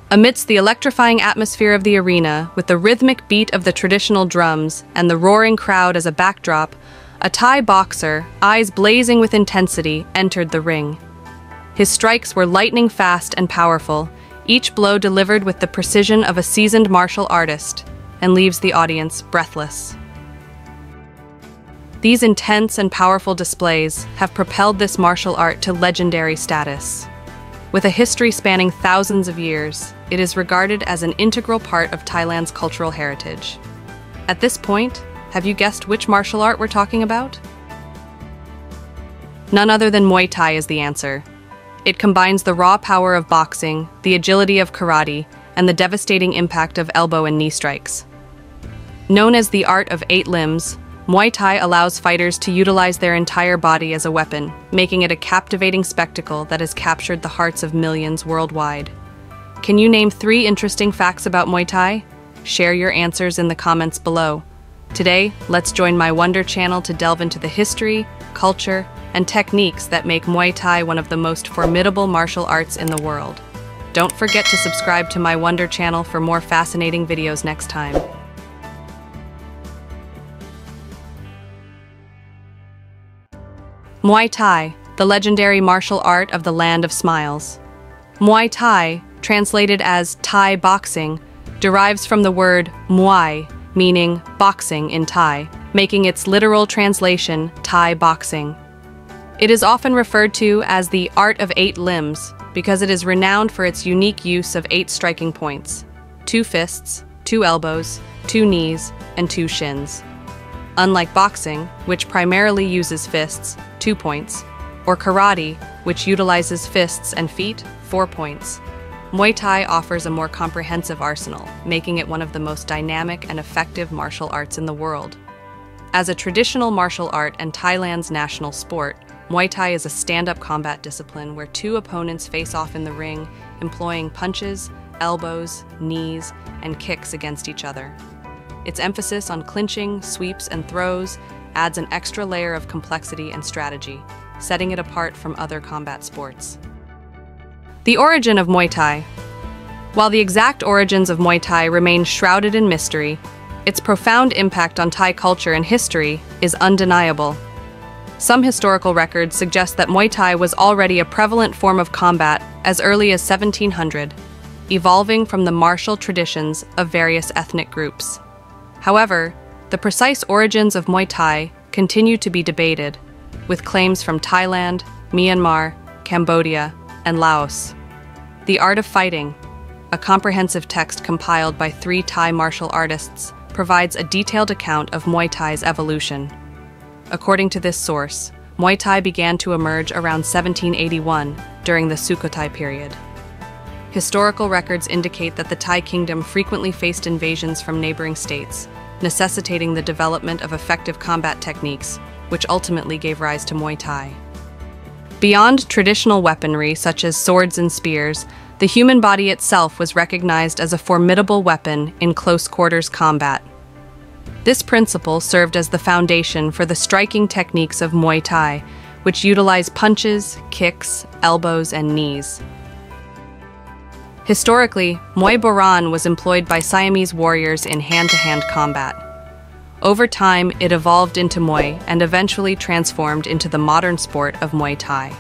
Amidst the electrifying atmosphere of the arena, with the rhythmic beat of the traditional drums and the roaring crowd as a backdrop, a Thai boxer, eyes blazing with intensity, entered the ring. His strikes were lightning fast and powerful, each blow delivered with the precision of a seasoned martial artist, and leaves the audience breathless. These intense and powerful displays have propelled this martial art to legendary status. With a history spanning thousands of years, it is regarded as an integral part of Thailand's cultural heritage. At this point, have you guessed which martial art we're talking about? None other than Muay Thai is the answer. It combines the raw power of boxing, the agility of karate, and the devastating impact of elbow and knee strikes. Known as the art of 8 limbs, Muay Thai allows fighters to utilize their entire body as a weapon, making it a captivating spectacle that has captured the hearts of millions worldwide. Can you name 3 interesting facts about Muay Thai? Share your answers in the comments below. Today, let's join my Wonder channel to delve into the history, culture, and techniques that make Muay Thai one of the most formidable martial arts in the world. Don't forget to subscribe to my Wonder channel for more fascinating videos next time. Muay Thai, the legendary martial art of the Land of Smiles. Muay Thai, translated as Thai boxing, derives from the word Muay, meaning boxing in Thai, making its literal translation Thai boxing. It is often referred to as the art of 8 limbs because it is renowned for its unique use of 8 striking points: 2 fists, 2 elbows, 2 knees, and 2 shins. Unlike boxing, which primarily uses fists, 2 points, or karate, which utilizes fists and feet, 4 points, Muay Thai offers a more comprehensive arsenal, making it one of the most dynamic and effective martial arts in the world. As a traditional martial art and Thailand's national sport, Muay Thai is a stand-up combat discipline where 2 opponents face off in the ring, employing punches, elbows, knees, and kicks against each other. Its emphasis on clinching, sweeps, and throws adds an extra layer of complexity and strategy, setting it apart from other combat sports. The origin of Muay Thai. While the exact origins of Muay Thai remain shrouded in mystery, its profound impact on Thai culture and history is undeniable. Some historical records suggest that Muay Thai was already a prevalent form of combat as early as 1700, evolving from the martial traditions of various ethnic groups. However, the precise origins of Muay Thai continue to be debated, with claims from Thailand, Myanmar, Cambodia, and Laos. The Art of Fighting, a comprehensive text compiled by 3 Thai martial artists, provides a detailed account of Muay Thai's evolution. According to this source, Muay Thai began to emerge around 1781 during the Sukhothai period. Historical records indicate that the Thai kingdom frequently faced invasions from neighboring states, necessitating the development of effective combat techniques, which ultimately gave rise to Muay Thai. Beyond traditional weaponry such as swords and spears, the human body itself was recognized as a formidable weapon in close-quarters combat. This principle served as the foundation for the striking techniques of Muay Thai, which utilize punches, kicks, elbows, and knees. Historically, Muay Boran was employed by Siamese warriors in hand-to-hand combat. Over time, it evolved into Muay and eventually transformed into the modern sport of Muay Thai.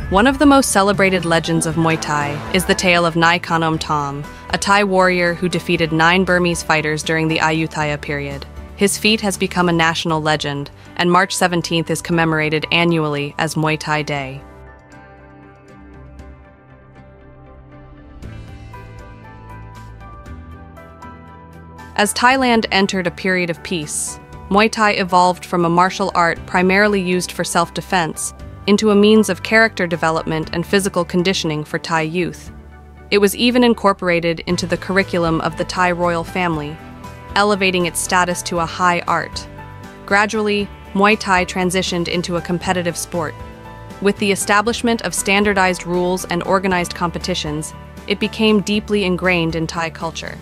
One of the most celebrated legends of Muay Thai is the tale of Nai Kanom Tom, a Thai warrior who defeated 9 Burmese fighters during the Ayutthaya period. His feat has become a national legend, and March 17th is commemorated annually as Muay Thai Day. As Thailand entered a period of peace, Muay Thai evolved from a martial art primarily used for self-defense into a means of character development and physical conditioning for Thai youth. It was even incorporated into the curriculum of the Thai royal family, elevating its status to a high art. Gradually, Muay Thai transitioned into a competitive sport. With the establishment of standardized rules and organized competitions, it became deeply ingrained in Thai culture.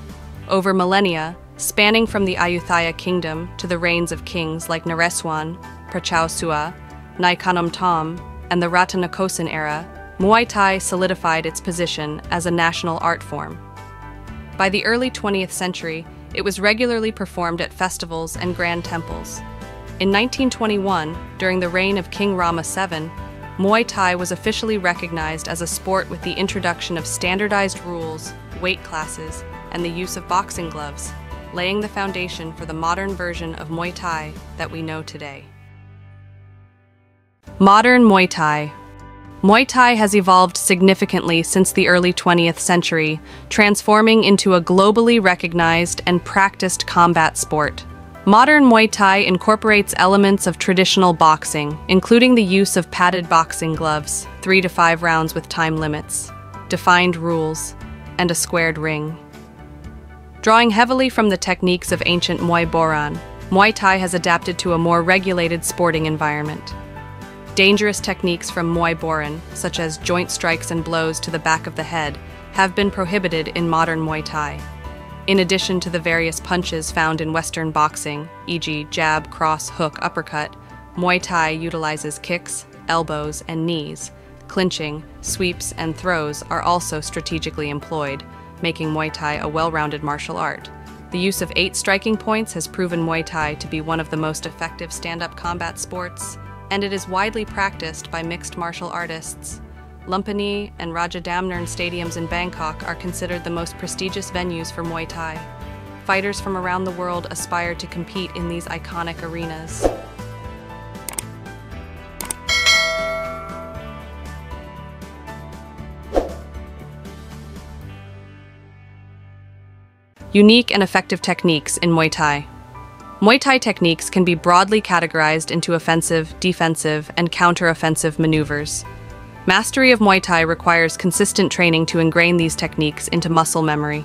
Over millennia, spanning from the Ayutthaya kingdom to the reigns of kings like Naresuan, Prachao Sua, Nai Kanom Tom, and the Ratanakosin era, Muay Thai solidified its position as a national art form. By the early 20th century, it was regularly performed at festivals and grand temples. In 1921, during the reign of King Rama VII, Muay Thai was officially recognized as a sport with the introduction of standardized rules, weight classes, and the use of boxing gloves, laying the foundation for the modern version of Muay Thai that we know today. Modern Muay Thai. Muay Thai has evolved significantly since the early 20th century, transforming into a globally recognized and practiced combat sport. Modern Muay Thai incorporates elements of traditional boxing, including the use of padded boxing gloves, 3 to 5 rounds with time limits, defined rules, and a squared ring. Drawing heavily from the techniques of ancient Muay Boran, Muay Thai has adapted to a more regulated sporting environment. Dangerous techniques from Muay Boran, such as joint strikes and blows to the back of the head, have been prohibited in modern Muay Thai. In addition to the various punches found in Western boxing, e.g. jab, cross, hook, uppercut, Muay Thai utilizes kicks, elbows, and knees. Clinching, sweeps, and throws are also strategically employed, making Muay Thai a well-rounded martial art. The use of 8 striking points has proven Muay Thai to be one of the most effective stand-up combat sports, and it is widely practiced by mixed martial artists. Lumpini and Rajadamnern stadiums in Bangkok are considered the most prestigious venues for Muay Thai. Fighters from around the world aspire to compete in these iconic arenas. Unique and effective techniques in Muay Thai. Muay Thai techniques can be broadly categorized into offensive, defensive, and counter-offensive maneuvers. Mastery of Muay Thai requires consistent training to ingrain these techniques into muscle memory.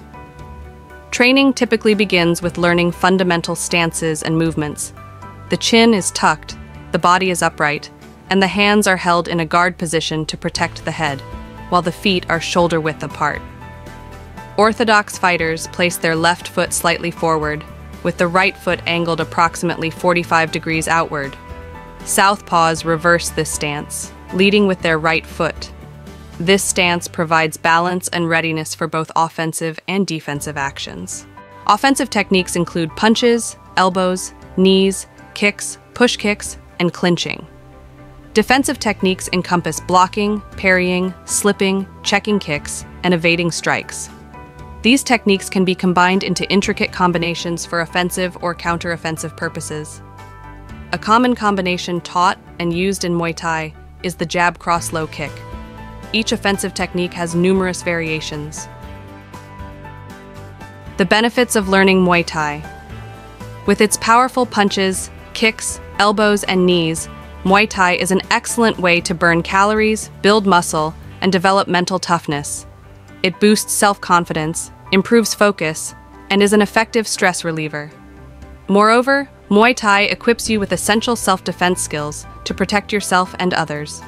Training typically begins with learning fundamental stances and movements. The chin is tucked, the body is upright, and the hands are held in a guard position to protect the head, while the feet are shoulder-width apart. Orthodox fighters place their left foot slightly forward, with the right foot angled approximately 45 degrees outward. Southpaws reverse this stance, leading with their right foot. This stance provides balance and readiness for both offensive and defensive actions. Offensive techniques include punches, elbows, knees, kicks, push kicks, and clinching. Defensive techniques encompass blocking, parrying, slipping, checking kicks, and evading strikes. These techniques can be combined into intricate combinations for offensive or counter-offensive purposes. A common combination taught and used in Muay Thai is the jab cross low kick. Each offensive technique has numerous variations. The benefits of learning Muay Thai. With its powerful punches, kicks, elbows, and knees, Muay Thai is an excellent way to burn calories, build muscle, and develop mental toughness. It boosts self-confidence, improves focus, and is an effective stress reliever. Moreover, Muay Thai equips you with essential self-defense skills to protect yourself and others.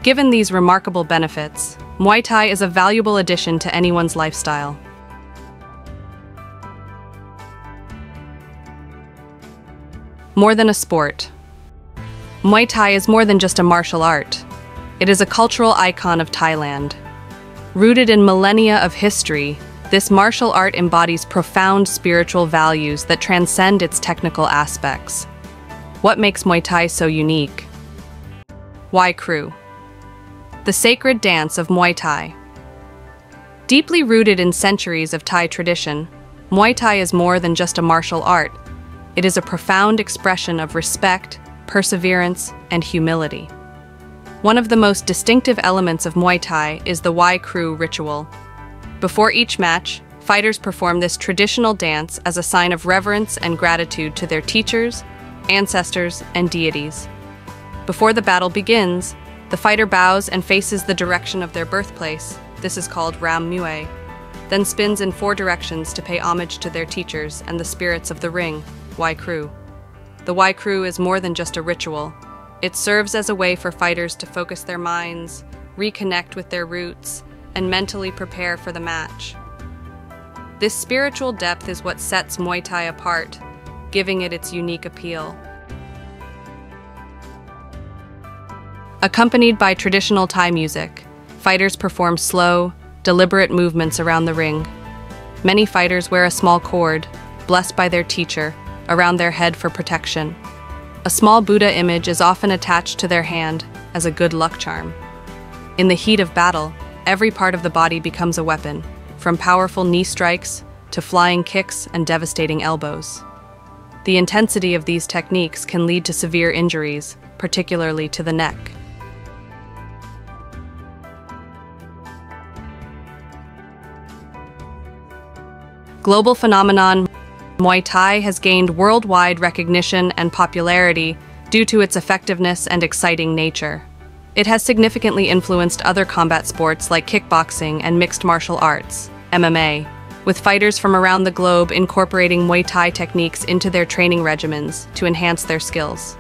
Given these remarkable benefits, Muay Thai is a valuable addition to anyone's lifestyle. More than a sport. Muay Thai is more than just a martial art. It is a cultural icon of Thailand. Rooted in millennia of history, this martial art embodies profound spiritual values that transcend its technical aspects. What makes Muay Thai so unique? Wai Kru. The sacred dance of Muay Thai. Deeply rooted in centuries of Thai tradition, Muay Thai is more than just a martial art. It is a profound expression of respect, perseverance, and humility. One of the most distinctive elements of Muay Thai is the Wai Kru ritual. Before each match, fighters perform this traditional dance as a sign of reverence and gratitude to their teachers, ancestors, and deities. Before the battle begins, the fighter bows and faces the direction of their birthplace. This is called Ram Muay, then spins in 4 directions to pay homage to their teachers and the spirits of the ring, Wai Kru. The Wai Kru is more than just a ritual. It serves as a way for fighters to focus their minds, reconnect with their roots, and mentally prepare for the match. This spiritual depth is what sets Muay Thai apart, giving it its unique appeal. Accompanied by traditional Thai music, Fighters perform slow, deliberate movements around the ring. Many fighters wear a small cord, blessed by their teacher, around their head for protection. A small Buddha image is often attached to their hand as a good luck charm. In the heat of battle, every part of the body becomes a weapon, from powerful knee strikes to flying kicks and devastating elbows. The intensity of these techniques can lead to severe injuries, particularly to the neck. Global phenomenon, Muay Thai has gained worldwide recognition and popularity due to its effectiveness and exciting nature. It has significantly influenced other combat sports like kickboxing and mixed martial arts, MMA, with fighters from around the globe incorporating Muay Thai techniques into their training regimens to enhance their skills.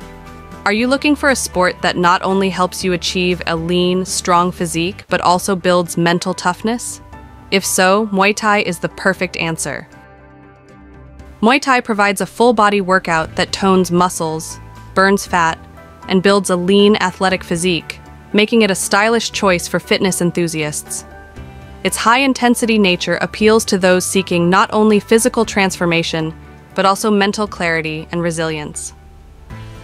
Are you looking for a sport that not only helps you achieve a lean, strong physique, but also builds mental toughness? If so, Muay Thai is the perfect answer. Muay Thai provides a full-body workout that tones muscles, burns fat, and builds a lean, athletic physique, making it a stylish choice for fitness enthusiasts. Its high-intensity nature appeals to those seeking not only physical transformation, but also mental clarity and resilience.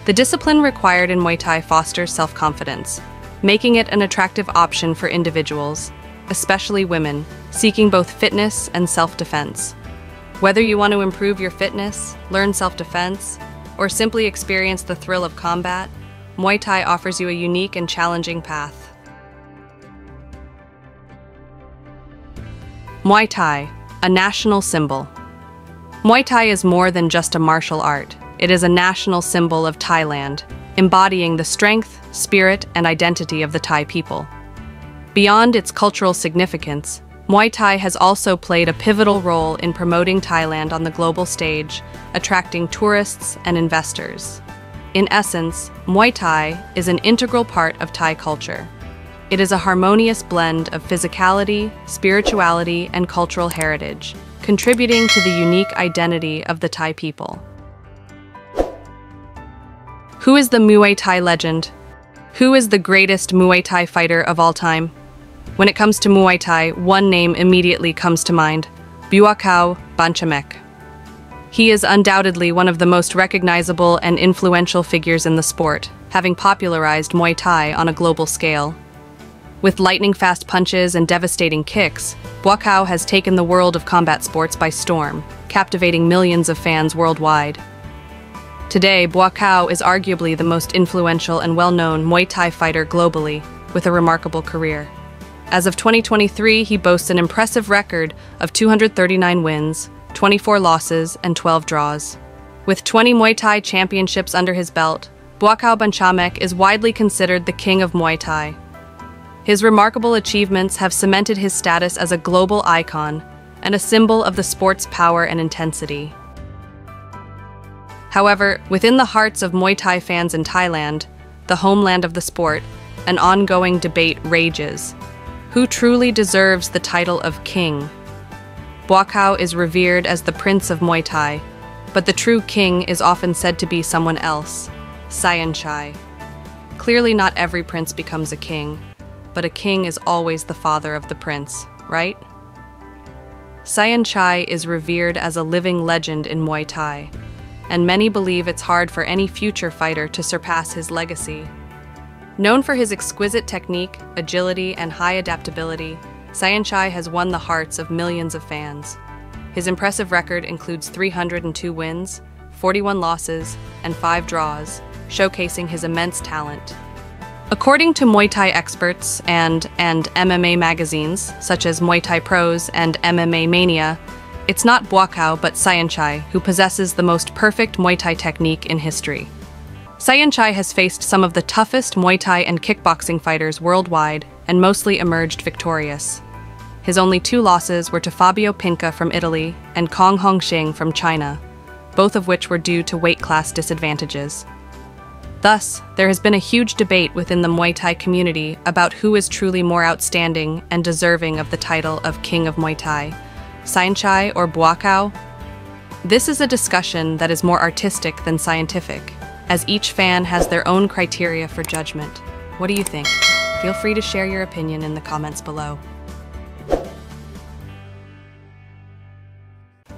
The discipline required in Muay Thai fosters self-confidence, making it an attractive option for individuals, especially women, seeking both fitness and self-defense. Whether you want to improve your fitness, learn self-defense, or simply experience the thrill of combat, Muay Thai offers you a unique and challenging path. Muay Thai, a national symbol. Muay Thai is more than just a martial art. It is a national symbol of Thailand, embodying the strength, spirit, and identity of the Thai people. Beyond its cultural significance, Muay Thai has also played a pivotal role in promoting Thailand on the global stage, attracting tourists and investors. In essence, Muay Thai is an integral part of Thai culture. It is a harmonious blend of physicality, spirituality, and cultural heritage, contributing to the unique identity of the Thai people. Who is the Muay Thai legend? Who is the greatest Muay Thai fighter of all time? When it comes to Muay Thai, one name immediately comes to mind: Buakaw Banchamek. He is undoubtedly one of the most recognizable and influential figures in the sport, having popularized Muay Thai on a global scale. With lightning-fast punches and devastating kicks, Buakaw has taken the world of combat sports by storm, captivating millions of fans worldwide. Today, Buakaw is arguably the most influential and well-known Muay Thai fighter globally, with a remarkable career. As of 2023, he boasts an impressive record of 239 wins, 24 losses, and 12 draws. With 20 Muay Thai championships under his belt, Buakaw Banchamek is widely considered the king of Muay Thai. His remarkable achievements have cemented his status as a global icon and a symbol of the sport's power and intensity. However, within the hearts of Muay Thai fans in Thailand, the homeland of the sport, an ongoing debate rages. Who truly deserves the title of king? Buakaw is revered as the prince of Muay Thai, but the true king is often said to be someone else, Sayanchai. Clearly not every prince becomes a king, but a king is always the father of the prince, right? Sayanchai is revered as a living legend in Muay Thai, and many believe it's hard for any future fighter to surpass his legacy. Known for his exquisite technique, agility, and high adaptability, Sayanchai has won the hearts of millions of fans. His impressive record includes 302 wins, 41 losses, and 5 draws, showcasing his immense talent. According to Muay Thai experts and MMA magazines, such as Muay Thai Pros and MMA Mania, it's not Buakaw but Sayanchai who possesses the most perfect Muay Thai technique in history. Sayanchai has faced some of the toughest Muay Thai and kickboxing fighters worldwide and mostly emerged victorious. His only 2 losses were to Fabio Pinca from Italy and Kong Hongxing from China, both of which were due to weight class disadvantages. Thus, there has been a huge debate within the Muay Thai community about who is truly more outstanding and deserving of the title of King of Muay Thai, Sayanchai or Buakaw. This is a discussion that is more artistic than scientific, as each fan has their own criteria for judgment. What do you think? Feel free to share your opinion in the comments below.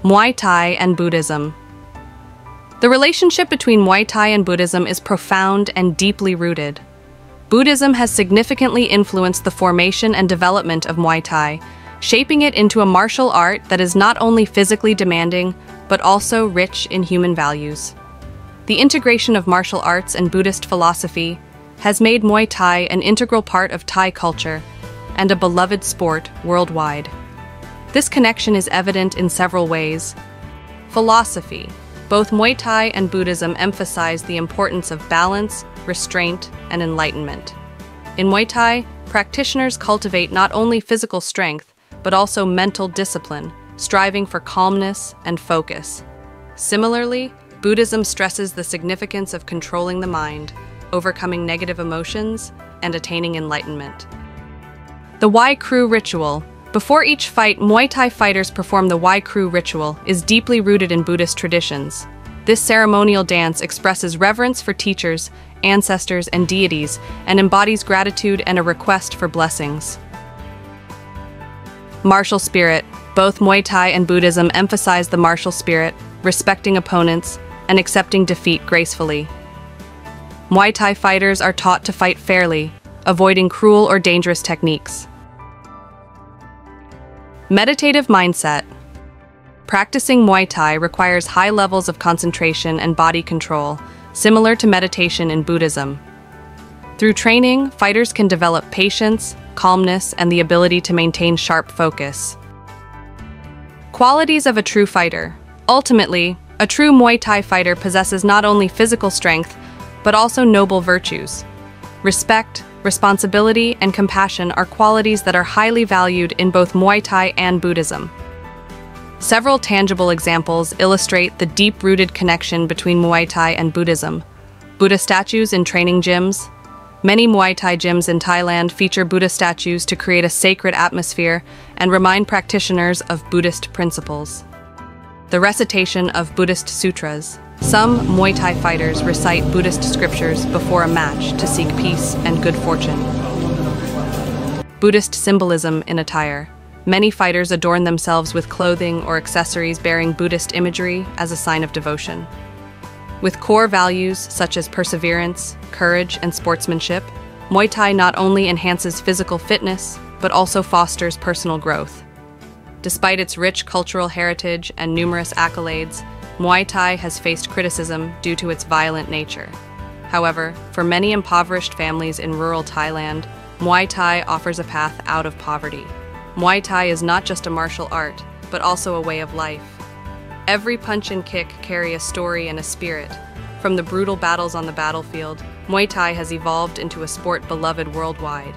Muay Thai and Buddhism. The relationship between Muay Thai and Buddhism is profound and deeply rooted. Buddhism has significantly influenced the formation and development of Muay Thai, shaping it into a martial art that is not only physically demanding, but also rich in human values. The integration of martial arts and Buddhist philosophy has made Muay Thai an integral part of Thai culture and a beloved sport worldwide. This connection is evident in several ways. Philosophy. Both Muay Thai and Buddhism emphasize the importance of balance, restraint, and enlightenment. In Muay Thai, practitioners cultivate not only physical strength, but also mental discipline, striving for calmness and focus. Similarly, Buddhism stresses the significance of controlling the mind, overcoming negative emotions, and attaining enlightenment. The Wai Kru ritual. Before each fight, Muay Thai fighters perform the Wai Kru ritual, is deeply rooted in Buddhist traditions. This ceremonial dance expresses reverence for teachers, ancestors, and deities, and embodies gratitude and a request for blessings. Martial spirit. Both Muay Thai and Buddhism emphasize the martial spirit, respecting opponents, and accepting defeat gracefully. Muay Thai fighters are taught to fight fairly, avoiding cruel or dangerous techniques. Meditative mindset. Practicing Muay Thai requires high levels of concentration and body control, similar to meditation in Buddhism. Through training, fighters can develop patience, calmness, and the ability to maintain sharp focus. Qualities of a true fighter. Ultimately, a true Muay Thai fighter possesses not only physical strength, but also noble virtues. Respect, responsibility, and compassion are qualities that are highly valued in both Muay Thai and Buddhism. Several tangible examples illustrate the deep-rooted connection between Muay Thai and Buddhism. Buddha statues in training gyms. Many Muay Thai gyms in Thailand feature Buddha statues to create a sacred atmosphere and remind practitioners of Buddhist principles. The recitation of Buddhist sutras. Some Muay Thai fighters recite Buddhist scriptures before a match to seek peace and good fortune. Buddhist symbolism in attire. Many fighters adorn themselves with clothing or accessories bearing Buddhist imagery as a sign of devotion. With core values such as perseverance, courage, and sportsmanship, Muay Thai not only enhances physical fitness, but also fosters personal growth. Despite its rich cultural heritage and numerous accolades, Muay Thai has faced criticism due to its violent nature. However, for many impoverished families in rural Thailand, Muay Thai offers a path out of poverty. Muay Thai is not just a martial art, but also a way of life. Every punch and kick carry a story and a spirit. From the brutal battles on the battlefield, Muay Thai has evolved into a sport beloved worldwide.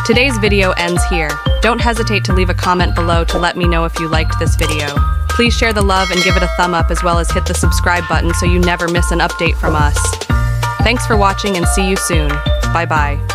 Today's video ends here. Don't hesitate to leave a comment below to let me know if you liked this video. Please share the love and give it a thumb up, as well as hit the subscribe button so you never miss an update from us. Thanks for watching and see you soon. Bye-bye.